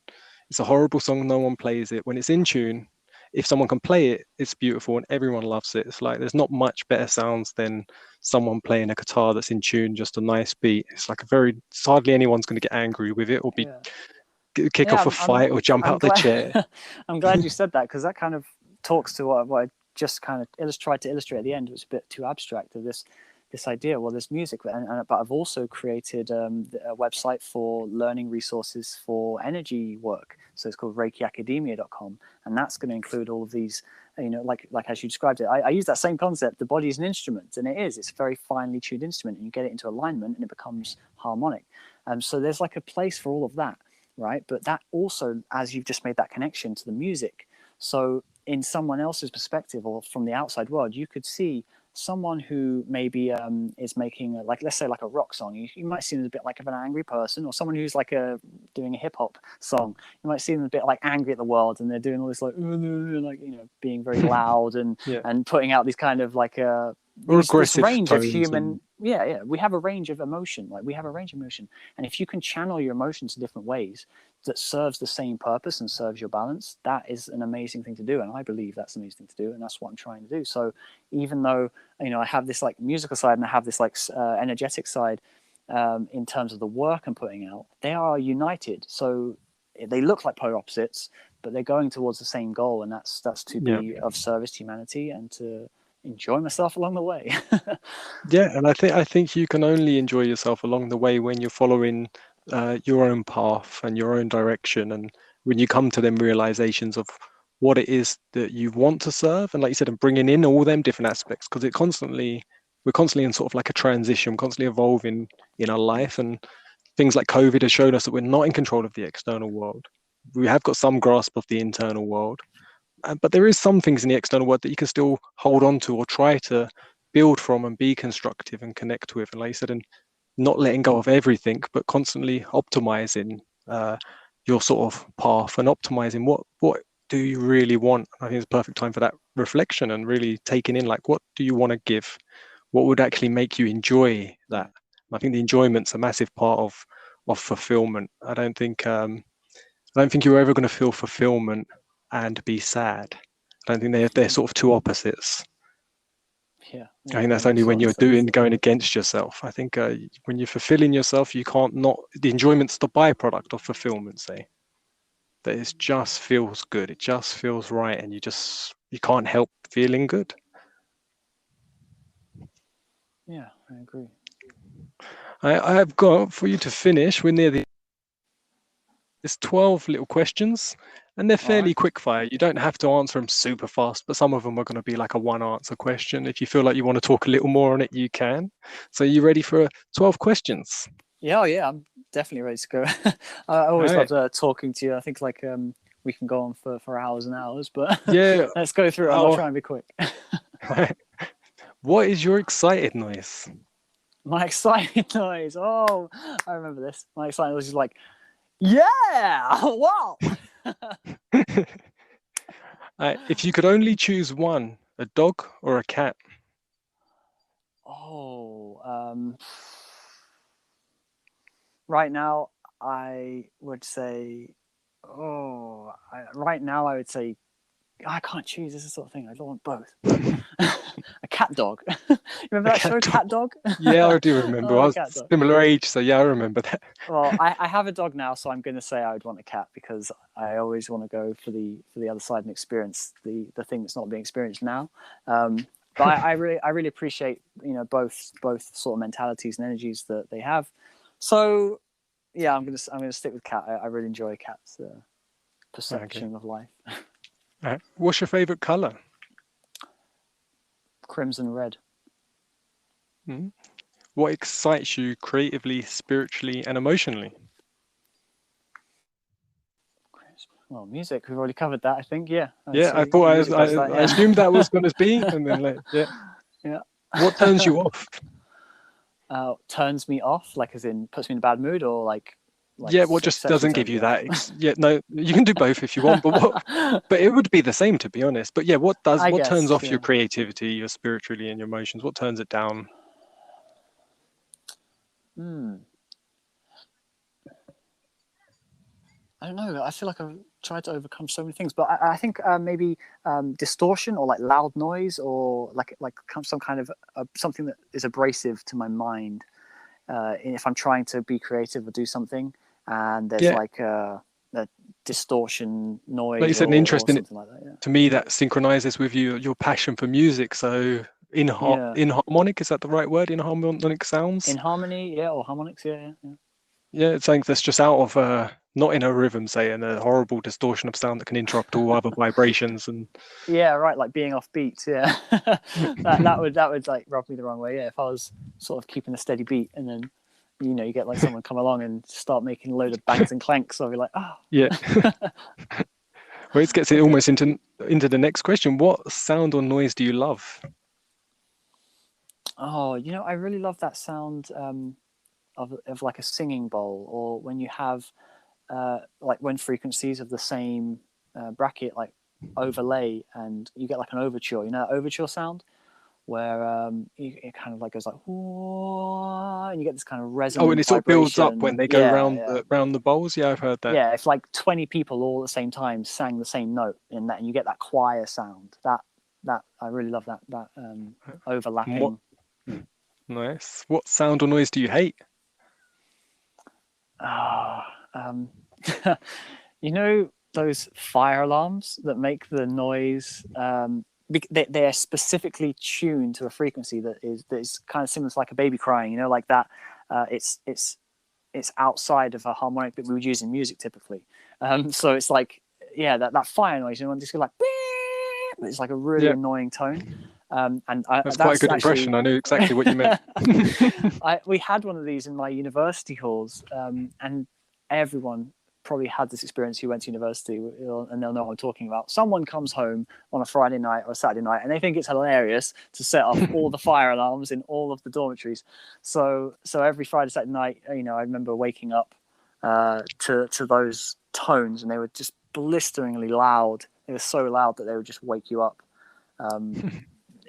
it's a horrible song. No one plays it. When it's in tune, if someone can play it, it's beautiful and everyone loves it. It's like there's not much better sounds than someone playing a guitar that's in tune, just a nice beat. It's like it's hardly anyone's going to get angry with it or be Yeah. kick Yeah. off a fight or jump I'm out the glad. chair. I'm glad you said that, because that kind of talks to what I just kind of tried to illustrate at the end. It was a bit too abstract of this idea. Well, there's music, but I've also created a website for learning resources for energy work. So it's called ReikiAcademia.com, and that's going to include all of these. Like as you described it, I use that same concept. The body is an instrument, and it is. It's a very finely tuned instrument, and you get it into alignment, and it becomes harmonic. So there's like a place for all of that, right? But that also, as you've just made that connection to the music, so in someone else's perspective or from the outside world, you could see someone who maybe is making like, let's say, like a rock song. You might see them as a bit like of an angry person, or someone who's like doing a hip hop song. You might see them a bit like angry at the world, and they're doing all this like being very loud and Yeah, putting out these kind of like or this aggressive range of tones human. and Yeah, we have a range of emotion. Like we have a range of emotion, and if you can channel your emotions in different ways that serves the same purpose and serves your balance, that is an amazing thing to do. And I believe that's an amazing thing to do, and that's what I'm trying to do. So even though I have this like musical side and I have this like energetic side, in terms of the work I'm putting out, they are united. So they look like polar opposites, but they're going towards the same goal, and that's to yeah. be of service to humanity and to enjoy myself along the way. Yeah, and I think you can only enjoy yourself along the way when you're following your own path and your own direction, and when you come to them realizations of what it is that you want to serve, and like you said, and bringing in all them different aspects, because we're constantly in sort of like a transition, constantly evolving in our life, and things like COVID has shown us that we're not in control of the external world. We have got some grasp of the internal world, but there is some things in the external world that you can still hold on to or try to build from and be constructive and connect with. And like you said, and not letting go of everything, but constantly optimizing your sort of path and optimizing what do you really want. I think it's a perfect time for that reflection and really taking in like what do you want to give, what would actually make you enjoy that. I think the enjoyment's a massive part of fulfillment. I don't think you're ever going to feel fulfillment and be sad. I don't think they're sort of two opposites. Yeah, I yeah, think that that's only makes a when lot of you're sense. going against yourself. I think when you're fulfilling yourself, you can't not, the enjoyment's the byproduct of fulfillment, say. That it just feels good. It just feels right. And you can't help feeling good. Yeah, I agree. I have got, for you to finish, we're near the, there's 12 little questions and they're All fairly right. quick fire. You don't have to answer them super fast, but some of them are going to be like a one answer question. If you feel like you want to talk a little more on it, you can. So you ready for 12 questions? Yeah, oh, yeah, I'm definitely ready to go. I All always right. loved talking to you. I think like we can go on for hours and hours, but Yeah. let's go through it. I'll try and be quick. What is your excited noise? My excited noise. Oh, I remember this. My excited noise is like, yeah, wow. If you could only choose one, a dog or a cat? Oh, right now I would say, right now I would say I can't choose. This is the sort of thing I don't want both. But a cat dog. You remember A that cat show, dog. Cat Dog? Yeah, I do remember. I Oh, was cat dog. similar age, so yeah, I remember that. Well, I have a dog now, so I'm going to say I would want a cat because I always want to go for the other side and experience the thing that's not being experienced now. But I really appreciate both sort of mentalities and energies that they have. So yeah, I'm gonna stick with cat. I really enjoy a cat's Okay. perception of life. What's your favorite color? Crimson red. Hmm? What excites you creatively, spiritually, and emotionally? Well, music. We've already covered that. I think. Yeah, I'd Yeah, I say thought music does that. I Yeah. assumed that was going to be, and then yeah. Yeah. What turns you off? Turns me off, like as in puts me in a bad mood, or like Yeah, what just sexually doesn't give turns you me off. that? Yeah, no, you can do both if you want, but what? But it would be the same, to be honest. But yeah, I what turns guess. off your Yeah. creativity, your spiritually, and your emotions? What turns it down? Hmm. I don't know. I feel like I've tried to overcome so many things, but I think maybe distortion or like loud noise or like some kind of something that is abrasive to my mind. If I'm trying to be creative or do something, and there's Yeah, like a distortion like you noise said, an or interesting something like that. Yeah. to me that synchronizes with your passion for music. So Yeah. in harmonic, is that the right word? In harmonic sounds? In harmony, yeah, or harmonics, yeah, yeah. Yeah, it's something that's just out of not in a rhythm, say, and a horrible distortion of sound that can interrupt all other vibrations. And Yeah, right, like being off beat. Yeah, that would like rub me the wrong way. Yeah, if I was sort of keeping a steady beat, and then you get like someone come along and start making a load of bangs and clanks, I'll be like, oh. yeah, well, it gets it Okay. almost into the next question. What sound or noise do you love? Oh, I really love that sound of like a singing bowl, or when you have like when frequencies of the same bracket like overlay, and you get like an overture. You know that overture sound where it kind of like goes like whoa, and you get this kind of Oh, and resonant it sort of builds up when vibration. they go Yeah, yeah, round the bowls. Yeah, I've heard that. yeah. If like 20 people all at the same time sang the same note in that, and you get that choir sound, that I really love that And what overlapping. nice? What sound or noise do you hate? Oh, um, you know those fire alarms that make the noise. They're specifically tuned to a frequency that is kind of similar to like a baby crying. Like that. It's outside of a harmonic that we would use in music typically. So it's like that fire noise. And just go like, beep, it's like a really Yeah, annoying tone. And that's quite a that's good impression. actually I knew exactly what you meant. we had one of these in my university halls, and everyone probably had this experience who went to university, and they'll know what I'm talking about. Someone comes home on a Friday night or a Saturday night, and they think it's hilarious to set off all the fire alarms in all of the dormitories. So every Friday, Saturday night, I remember waking up to those tones, and they were just blisteringly loud. They were so loud that they would just wake you up.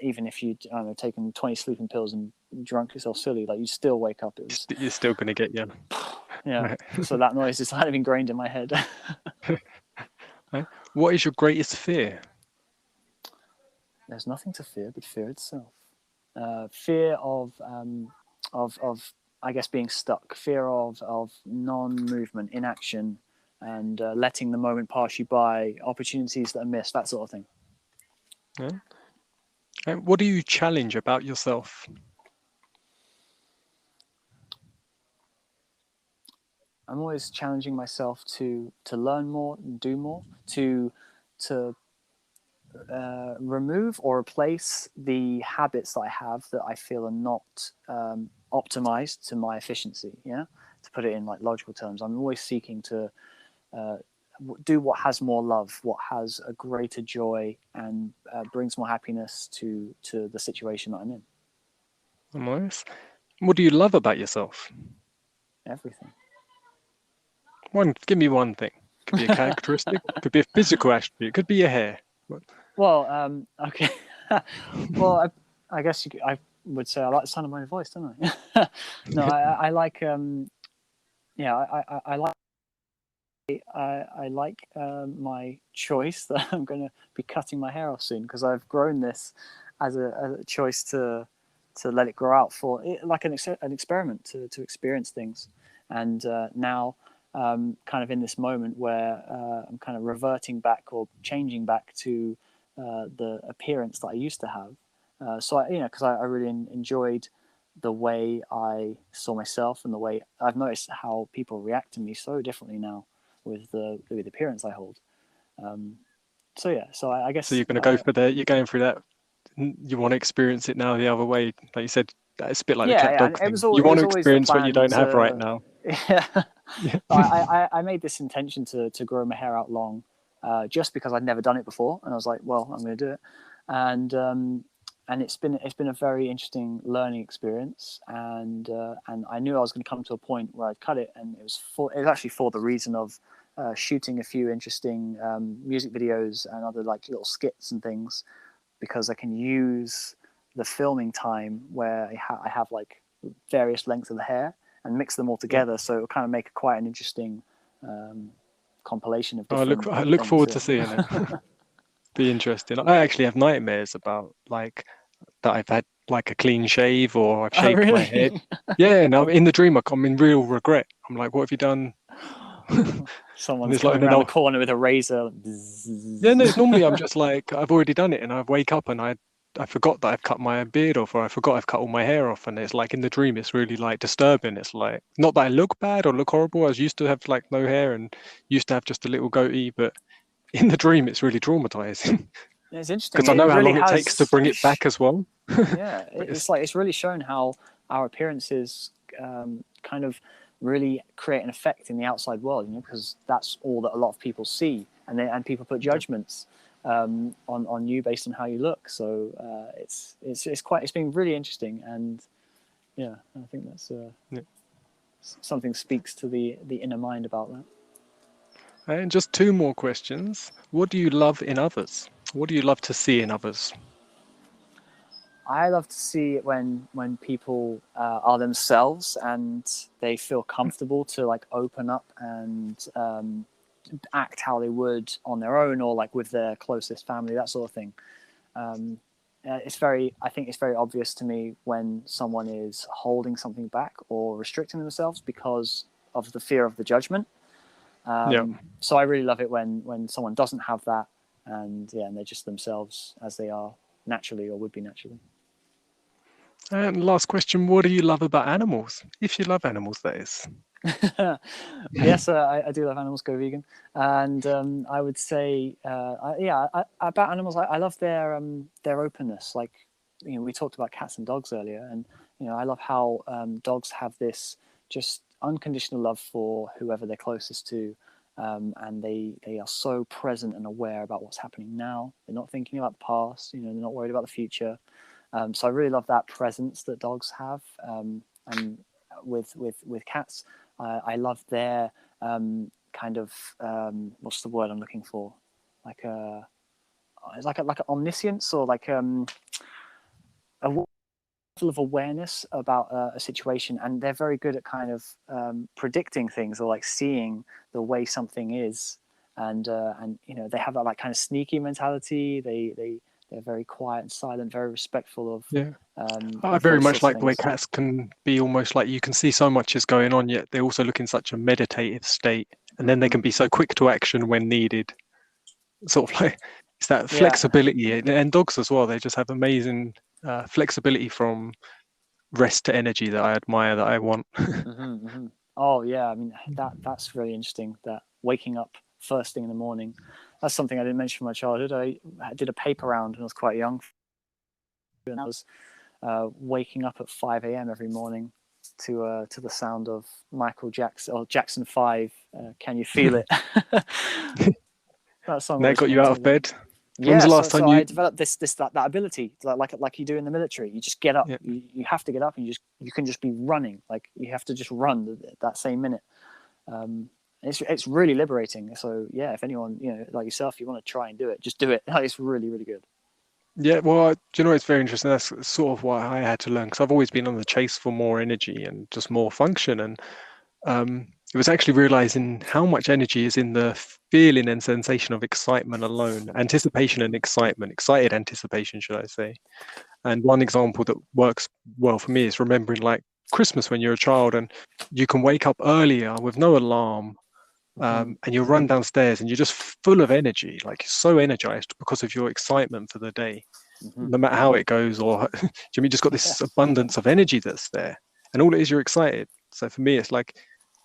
Even if you'd taken 20 sleeping pills and drunk yourself silly, like you still wake up. It was You're still going to get you. yeah. Right. So that noise is kind of ingrained in my head. Right. What is your greatest fear? There's nothing to fear but fear itself. fear of I guess being stuck, fear of non-movement, inaction, and letting the moment pass you by, opportunities that are missed, that sort of thing. Yeah. And what do you challenge about yourself? I'm always challenging myself to learn more and do more, to remove or replace the habits that I have that I feel are not optimized to my efficiency. Yeah, to put it in like logical terms, I'm always seeking to do what has more love, what has a greater joy, and brings more happiness to the situation that I'm in. Nice. What do you love about yourself? Everything. Give me one thing. Could be a characteristic, could be a physical attribute, could be your hair. Well, okay. Well, I guess I would say I like the sound of my voice, don't I? No, I like. Yeah, I like. I like my choice that I'm going to be cutting my hair off soon, because I've grown this as a choice to let it grow out for like an experiment to experience things, and now kind of in this moment where I'm kind of reverting back or changing back to the appearance that I used to have. So because I really enjoyed the way I saw myself, and the way I've noticed how people react to me so differently now with the appearance I hold. So yeah, so I So guess you're going to go for you're going through that. You want to experience it now the other way. Like you said, it's a bit like the cat yeah, dog and thing. You it want was to always the experience what you plan don't have right to. now. Yeah, Yeah. I made this intention to grow my hair out long, just because I'd never done it before, and I was like, well, I'm going to do it, and it's been a very interesting learning experience, and I knew I was going to come to a point where I'd cut it, and it was actually for the reason of shooting a few interesting music videos and other like little skits and things, because I can use the filming time where I have like various lengths of the hair and mix them all Yeah. together, so it'll kind of make quite an interesting um, compilation of I different look things. forward to seeing it. Be interesting. I actually have nightmares about like that I've had like a clean shave or I've Oh, shaved my head. really? Yeah, and I'm in the dream. I'm in real regret. I'm like, what have you done? And Someone's it's like, coming and then around the I'll, corner with a razor. yeah, no, it's normally I'm just like, I've already done it, and I wake up and I forgot that I've cut my beard off, or I forgot I've cut all my hair off, and it's like in the dream, it's really like disturbing. It's like not that I look bad or look horrible. I was used to have like no hair and used to have just a little goatee, but in the dream, it's really traumatizing It's interesting. because I It know how really long it takes to has. bring it back as well. Yeah, But it's like it's really shown how our appearances kind of really create an effect in the outside world. Because that's all that a lot of people see, and people put yeah, judgments on you based on how you look. So it's been really interesting, and yeah, I think that's yeah. something speaks to the inner mind about that. And just two more questions. What do you love in others? What do you love to see in others? I love to see it when people are themselves and they feel comfortable to like open up and act how they would on their own or like with their closest family, that sort of thing. Um, I think it's very obvious to me when someone is holding something back or restricting themselves because of the fear of the judgment. Yeah. So I really love it when someone doesn't have that, and yeah, and they're just themselves as they are naturally or would be naturally. And last question, what do you love about animals? If you love animals, that is. Yes, I do love animals. Go vegan, and I would say, about animals, I love their openness. Like, we talked about cats and dogs earlier, and I love how dogs have this just unconditional love for whoever they're closest to, and they are so present and aware about what's happening now. They're not thinking about the past. They're not worried about the future. So I really love that presence that dogs have, and with cats. I love their kind of what's the word I'm looking for? Like it's like an omniscience, or like a level of awareness about a situation, and they're very good at kind of predicting things, or like seeing the way something is, and they have that like kind of sneaky mentality. they're very quiet and silent, very respectful of I very those much sorts of like the way things. cats can be almost like you can see so much is going on, yet they also look in such a meditative state, and then they can be so quick to action when needed. Sort of like it's that Yeah. flexibility, and dogs as well. They just have amazing flexibility from rest to energy that I admire, that I want. Oh yeah, I mean that's really interesting. That waking up first thing in the morning, that's something I didn't mention from my childhood. I did a paper round when I was quite young, and I was waking up at 5 a.m. every morning to the sound of Michael Jackson or Jackson 5. Can you feel it? That song That always got you came out to of me. bed. When's Yeah, the so last time I you? developed that ability, like you do in the military. You just get up. Yeah. You have to get up, and you can just be running. Like you have to just run that same minute. It's really liberating. So yeah, if anyone like yourself, you want to try and do it, just do it. It's really really good. Yeah, well, do you know it's very interesting? That's sort of what I had to learn, because I've always been on the chase for more energy and just more function, and it was actually realizing how much energy is in the feeling and sensation of excitement alone, anticipation and excitement, excited anticipation, should I say. And one example that works well for me is remembering like Christmas when you're a child and you can wake up earlier with no alarm, and you run downstairs and you're just full of energy, like you're so energized because of your excitement for the day, no matter how it goes. Or Jimmy just got this abundance of energy that's there, and all it is, you're excited. So for me, it's like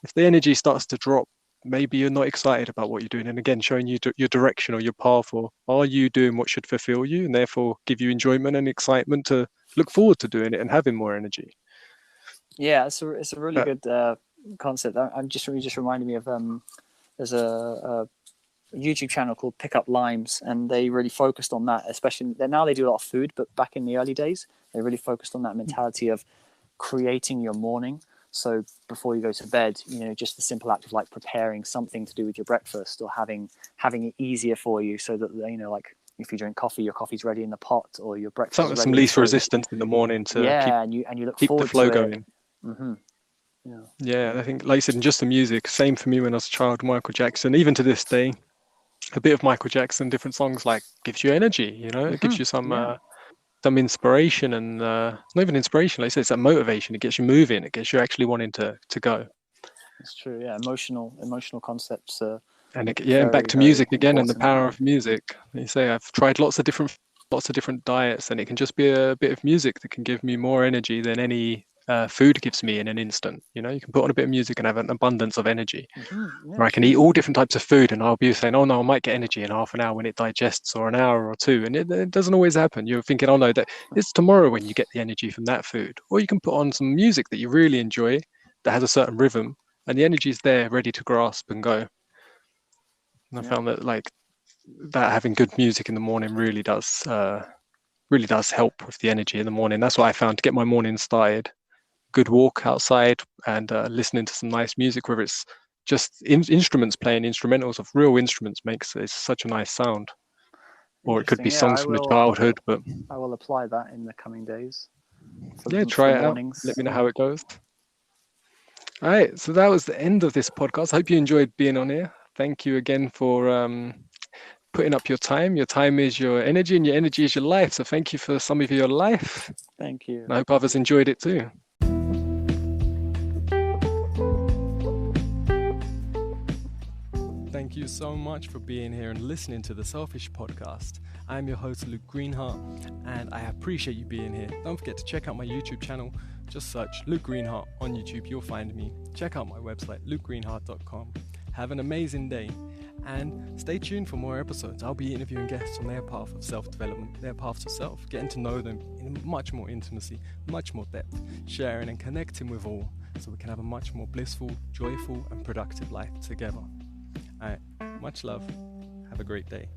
if the energy starts to drop, maybe you're not excited about what you're doing, and again showing you your direction or your path, or are you doing what should fulfill you and therefore give you enjoyment and excitement to look forward to doing it and having more energy. Yeah, it's a really good concept. I'm just reminding me of there's a YouTube channel called Pick Up Limes, and they really focused on that. Especially now they do a lot of food, but back in the early days, they really focused on that mentality of creating your morning. So before you go to bed, just the simple act of like preparing something to do with your breakfast, or having it easier for you, so that like if you drink coffee, your coffee's ready in the pot, or your breakfast is ready Some in the least fridge. resistance in the morning to Yeah, and you look keep the forward to flow it. going. Yeah. Yeah, I think, like you said, just the music. Same for me when I was a child. Michael Jackson, even to this day, a bit of Michael Jackson, different songs, like gives you energy. It gives you some inspiration, and not even inspiration. Like I said, it's that motivation. It gets you moving. It gets you actually wanting to go. It's true. Yeah, emotional concepts are And and back very to very music again, and the important. power of music. You say I've tried lots of different diets, and it can just be a bit of music that can give me more energy than any food gives me in an instant. You can put on a bit of music and have an abundance of energy. Yeah, Or I can true. eat all different types of food, and I'll be saying, "Oh no, I might get energy in half an hour when it digests, or an hour or two," and it doesn't always happen. You're thinking, "Oh no, that it's tomorrow when you get the energy from that food." Or you can put on some music that you really enjoy that has a certain rhythm, and the energy is there, ready to grasp and go. And I found that having good music in the morning really does help with the energy in the morning. That's what I found to get my morning started. Good walk outside and listening to some nice music, whether it's just instruments playing instrumentals of real instruments, makes it such a nice sound. Or it could be Interesting. Yeah, songs from the childhood. But I will apply that in the coming days for yeah, for try the it out. mornings. Let me know Yeah. how it goes. All right, so that was the end of this podcast. I hope you enjoyed being on here. Thank you again for putting up your time. Your time is your energy, and your energy is your life. So thank you for some of your life. Thank you. And I hope others enjoyed it too. Thank you so much for being here and listening to the Selfish Podcast. I'm your host, Luke Greenheart, and I appreciate you being here. Don't forget to check out my YouTube channel. Just search Luke Greenheart on YouTube. You'll find me. Check out my website, lukegreenheart.com. Have an amazing day, and stay tuned for more episodes. I'll be interviewing guests on their path of self-development, their path to self, getting to know them in much more intimacy, much more depth, sharing and connecting with all, so we can have a much more blissful, joyful, and productive life together. All right, much love. Have a great day.